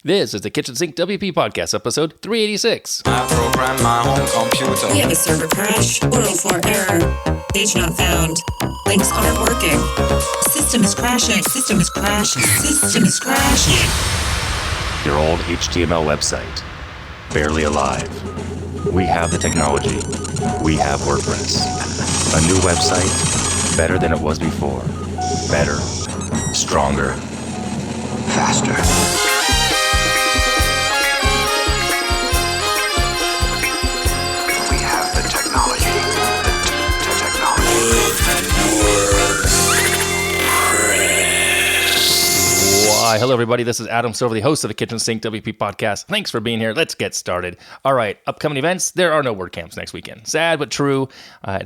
This is the Kitchen Sink WP Podcast, episode 386. I program my home computer. We have a server crash, 404 error, page not found, links aren't working, system is crashing, system is crashing, system is crashing. Your old HTML website, barely alive. We have the technology. We have WordPress. A new website, better than it was before. Better, stronger, faster. Why, hello everybody, this is Adam Silver, the host of the Kitchen Sink WP Podcast. Thanks for being here. Let's get started. All right, upcoming events, there are no WordCamps next weekend. Sad but true,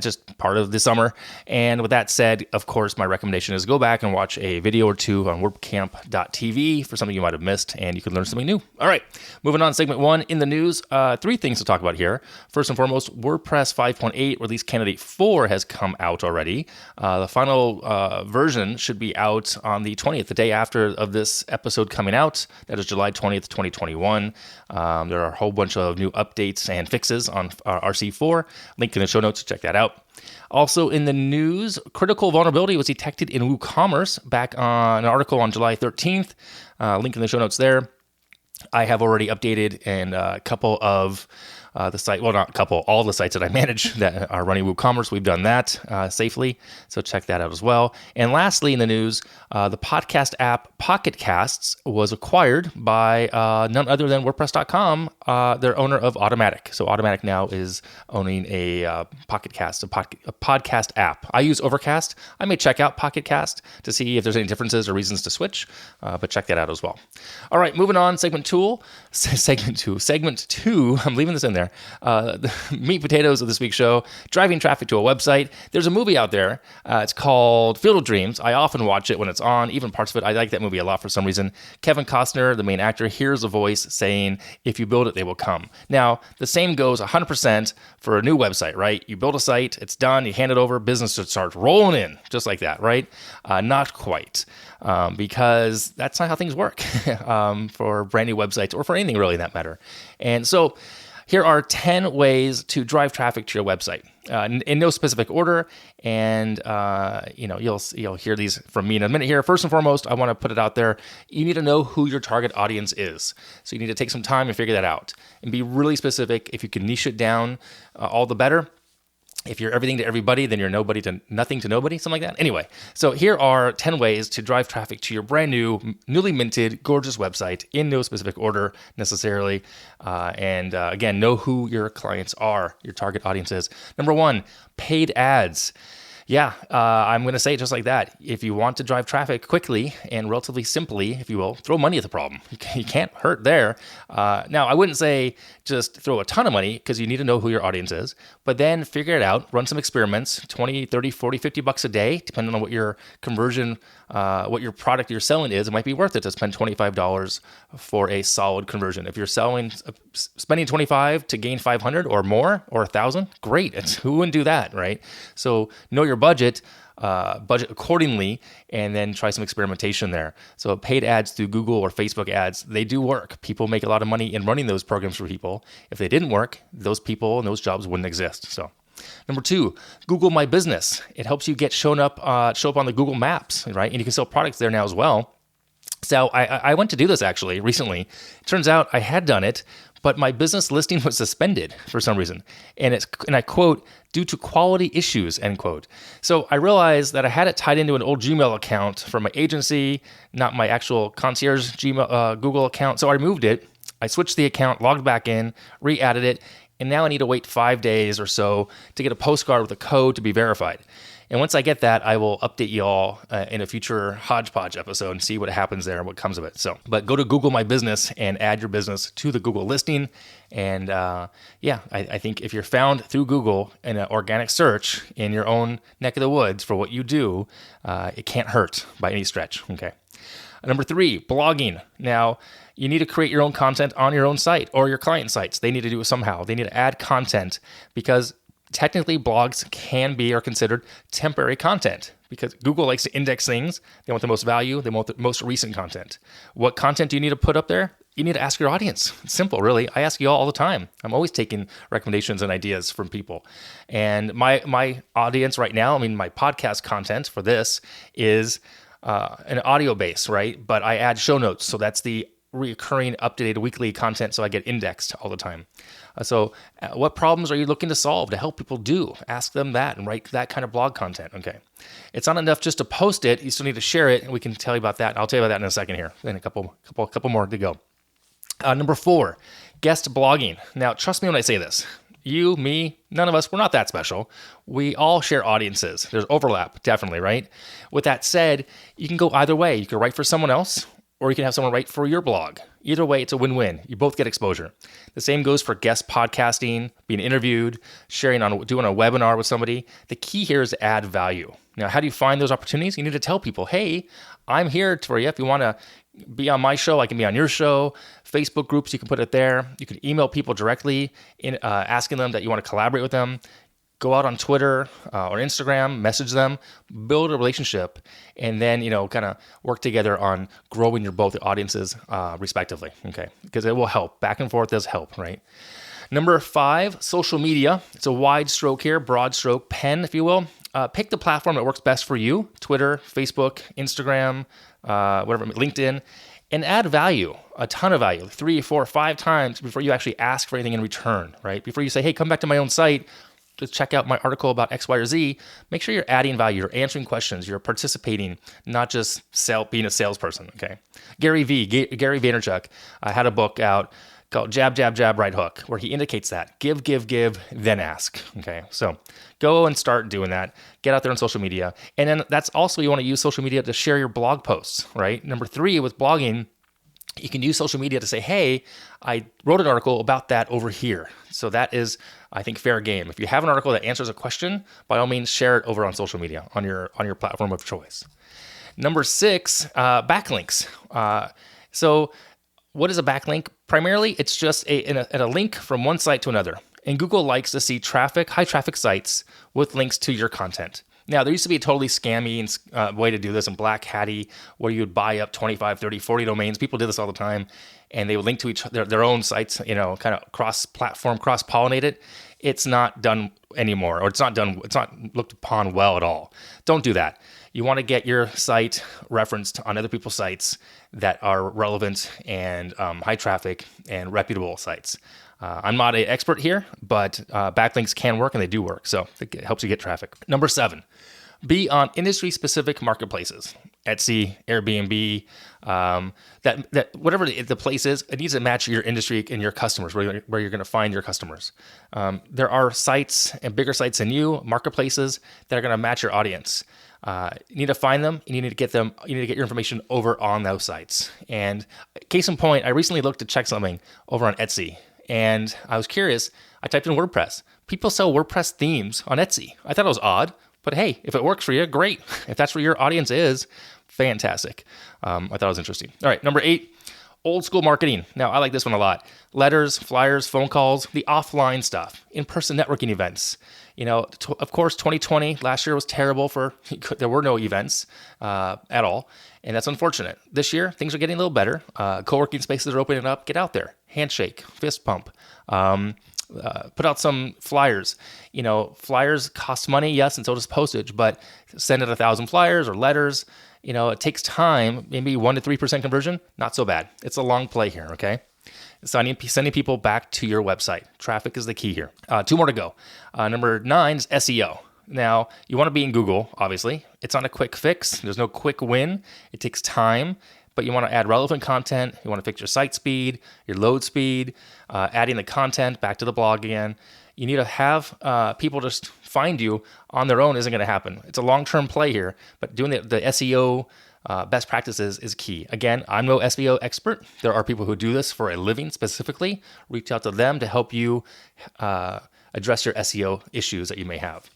just part of the summer. And with that said, of course, my recommendation is go back and watch a video or two on WordCamp.tv for something you might have missed, and you can learn something new. All right, moving on, segment one in the news. Three things to talk about here. First and foremost, WordPress 5.8, release candidate 4 has come out already. The final version should be out on the 20th, the day after of this episode coming out. That is July 20th, 2021. There are a whole bunch of new updates and fixes on RC4. Link in the show notes to check that out. Also in the news, critical vulnerability was detected in WooCommerce back on an article on July 13th. Link in the show notes there. I have already updated and a couple of the site, well, not a couple, all the sites that I manage that are running WooCommerce. We've done that safely, so check that out as well. And lastly, in the news, the podcast app Pocket Casts was acquired by none other than WordPress.com, their owner of Automattic. So Automattic now is owning a Pocket Cast, a podcast app. I use Overcast. I may check out Pocket Cast to see if there's any differences or reasons to switch, but check that out as well. All right, moving on, segment two, I'm leaving this in there. The meat potatoes of this week's show, driving traffic to a website. There's a movie out there. It's called Field of Dreams. I often watch it when it's on, even parts of it. I like that movie a lot for some reason. Kevin Costner, the main actor, hears a voice saying, if you build it, they will come. Now, the same goes 100% for a new website, right? You build a site, it's done, you hand it over, business just starts rolling in, just like that, right? Not quite. Because that's not how things work for brand new websites or for anything really in that matter. And so here are 10 ways to drive traffic to your website in no specific order. And, you'll hear these from me in a minute here. First and foremost, I want to put it out there. You need to know who your target audience is. So you need to take some time and figure that out and be really specific. If you can niche it down, all the better. If you're everything to everybody, then you're nobody to nothing to nobody, something like that. Anyway, so here are 10 ways to drive traffic to your brand new, newly minted, gorgeous website in no specific order necessarily. Again, know who your clients are, your target audience is. Number one, paid ads. Yeah, I'm going to say it just like that. If you want to drive traffic quickly and relatively simply, if you will, throw money at the problem. You can't hurt there. Now, I wouldn't say just throw a ton of money because you need to know who your audience is, but then figure it out, run some experiments, 20, 30, 40, 50 bucks a day, depending on what your conversion, what your product you're selling is. It might be worth it to spend $25 for a solid conversion. If you're spending $25 to gain 500 or more or 1,000, great. Who wouldn't do that, right? So know your budget accordingly, and then try some experimentation there. So paid ads through Google or Facebook ads, they do work. People make a lot of money in running those programs for people. If they didn't work, those people and those jobs wouldn't exist. So number two, Google My Business. It helps you show up on the Google Maps, right? And you can sell products there now as well. So I went to do this actually recently. It turns out I had done it, but my business listing was suspended for some reason. And I quote, due to quality issues, end quote. So I realized that I had it tied into an old Gmail account from my agency, not my actual concierge Gmail, Google account. So I removed it. I switched the account, logged back in, re-added it, and now I need to wait 5 days or so to get a postcard with a code to be verified. And once I get that, I will update you all in a future Hodgepodge episode and see what happens there and what comes of it. So, but go to Google My Business and add your business to the Google listing. And I think if you're found through Google in an organic search in your own neck of the woods for what you do, it can't hurt by any stretch. Okay. Number three, blogging. Now, you need to create your own content on your own site or your client sites. They need to do it somehow. They need to add content because technically blogs can be or considered temporary content because Google likes to index things. They want the most value. They want the most recent content. What content do you need to put up there? you need to ask your audience. It's simple, really. I ask you all the time. I'm always taking recommendations and ideas from people. And my audience right now, my podcast content for this is an audio base, right? But I add show notes. So that's the recurring, up-to-date weekly content, so I get indexed all the time. So what problems are you looking to solve to help people do? Ask them that and write that kind of blog content, okay? It's not enough just to post it. You still need to share it, and we can tell you about that. I'll tell you about that in a second here, in a couple more to go. Number 4, guest blogging. Now, trust me when I say this. You, me, none of us, we're not that special. We all share audiences. There's overlap, definitely, right? With that said, you can go either way. You can write for someone else, or you can have someone write for your blog. Either way, it's a win-win. You both get exposure. The same goes for guest podcasting, being interviewed, doing a webinar with somebody. The key here is to add value. Now, how do you find those opportunities? You need to tell people, hey, I'm here for you. If you want to be on my show, I can be on your show. Facebook groups, you can put it there. You can email people directly, asking them that you want to collaborate with them. Go out on Twitter or Instagram, message them, build a relationship, and then, kind of work together on growing your both audiences respectively, okay? Because it will help. Back and forth does help, right? Number 5, social media. It's a wide stroke here, broad stroke pen, if you will. Pick the platform that works best for you, Twitter, Facebook, Instagram, whatever, LinkedIn, and add value, a ton of value, 3, 4, 5 times before you actually ask for anything in return, right? Before you say, hey, come back to my own site, to check out my article about X, Y, or Z, make sure you're adding value, you're answering questions, you're participating, not just being a salesperson, okay? Gary Vaynerchuk had a book out called Jab, Jab, Jab, Right Hook, where he indicates that. Give, then ask, okay? So go and start doing that. Get out there on social media. And then that's also, you want to use social media to share your blog posts, right? Number 3, with blogging, you can use social media to say, hey, I wrote an article about that over here. So that is, I think, fair game. If you have an article that answers a question, by all means, share it over on social media, on your platform of choice. Number 6, backlinks. So what is a backlink? Primarily, it's just a link from one site to another. And Google likes to see high traffic sites with links to your content. Now, there used to be a totally scammy way to do this and black hatty, where you would buy up 25, 30, 40 domains. People did this all the time, and they would link to their own sites, kind of cross-platform, cross-pollinate it. It's not done anymore, or it's not looked upon well at all. Don't do that. You want to get your site referenced on other people's sites that are relevant and high traffic and reputable sites. I'm not an expert here, but backlinks can work, and they do work. So it helps you get traffic. Number 7, be on industry-specific marketplaces. Etsy, Airbnb, that whatever the place is, it needs to match your industry and your customers, where you're going to find your customers. There are sites and bigger sites than you, marketplaces, that are going to match your audience. You need to find them, and you need to get them. You need to get your information over on those sites. And case in point, I recently looked to check something over on Etsy, and I was curious. I typed in WordPress. People sell WordPress themes on Etsy. I thought it was odd, but hey, if it works for you, great. If that's where your audience is, fantastic. I thought it was interesting. All right, number 8, old school marketing. Now, I like this one a lot. Letters, flyers, phone calls, the offline stuff, in-person networking events. Of course, 2020, last year was terrible there were no events at all, and that's unfortunate. This year, things are getting a little better. Co-working spaces are opening up. Get out there. Handshake, fist pump. Put out some flyers. Flyers cost money, yes, and so does postage, but send out 1,000 flyers or letters. It takes time, maybe 1 to 3% conversion, not so bad. It's a long play here, okay? Sending people back to your website. Traffic is the key here. 2 more to go. Number 9 is SEO. Now, you want to be in Google, obviously. It's not a quick fix. There's no quick win. It takes time, but you want to add relevant content. You want to fix your site speed, your load speed, adding the content back to the blog again. You need to have people just find you on their own isn't going to happen. It's a long-term play here, but doing the SEO best practices is key. Again, I'm no SEO expert. There are people who do this for a living specifically. Reach out to them to help you address your SEO issues that you may have.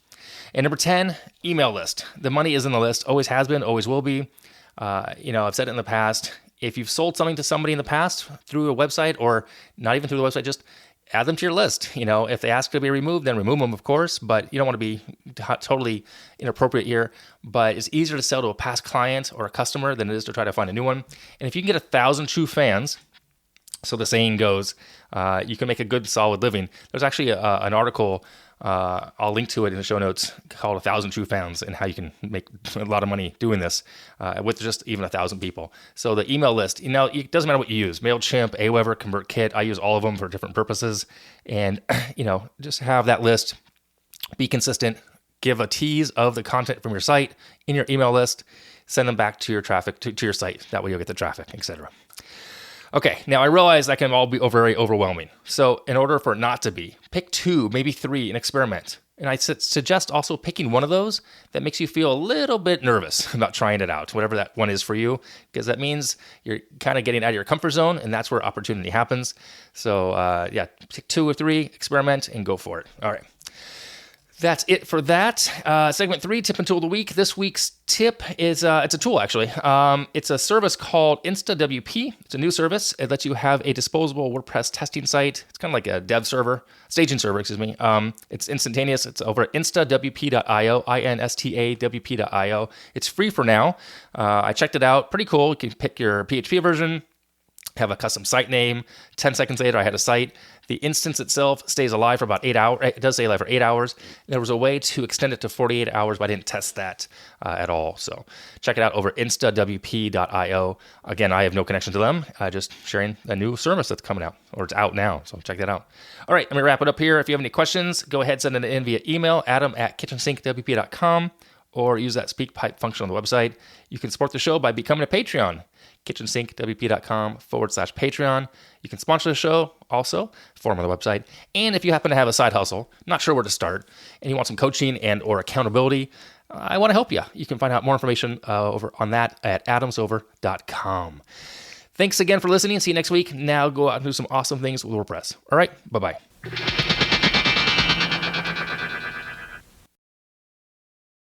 And number 10, email list. The money is in the list, always has been, always will be. I've said it in the past. If you've sold something to somebody in the past through a website, or not even through the website, just add them to your list. If they ask to be removed, then remove them, of course, but you don't want to be totally inappropriate here. But it's easier to sell to a past client or a customer than it is to try to find a new one. And if you can get 1,000 true fans So the saying goes, you can make a good, solid living. There's actually an article, I'll link to it in the show notes, called 1,000 True Fans, and how you can make a lot of money doing this with just even 1,000 people. So the email list, it doesn't matter what you use, MailChimp, Aweber, ConvertKit. I use all of them for different purposes. And, just have that list, be consistent, give a tease of the content from your site in your email list, send them back to your traffic, to your site. That way you'll get the traffic, etc. Okay, now I realize that can all be very overwhelming. So in order for it not to be, pick 2, maybe 3, and experiment. And I suggest also picking one of those that makes you feel a little bit nervous about trying it out, whatever that one is for you, because that means you're kind of getting out of your comfort zone, and that's where opportunity happens. So pick 2 or 3, experiment, and go for it. All right. That's it for that. Segment 3, tip and tool of the week. This week's tip is, it's a tool actually. It's a service called InstaWP. It's a new service. It lets you have a disposable WordPress testing site. It's kind of like a staging server, It's instantaneous. It's over at InstaWP.io, InstaWP.io. It's free for now. I checked it out. Pretty cool. You can pick your PHP version, have a custom site name. 10 seconds later, I had a site. The instance itself stays alive for about 8 hours. It does stay alive for 8 hours. There was a way to extend it to 48 hours, but I didn't test that at all. So check it out over instawp.io. Again, I have no connection to them. Just sharing a new service that's coming out, or it's out now. So check that out. All right, let me wrap it up here. If you have any questions, go ahead, send it in via email, adam@kitchensinkwp.com, or use that speak pipe function on the website. You can support the show by becoming a Patreon. kitchensinkwp.com/Patreon. You can sponsor the show also, form on the website. And if you happen to have a side hustle, not sure where to start, and you want some coaching and or accountability, I want to help you. You can find out more information over on that at adamsover.com. Thanks again for listening. See you next week. Now go out and do some awesome things with WordPress. All right, bye-bye.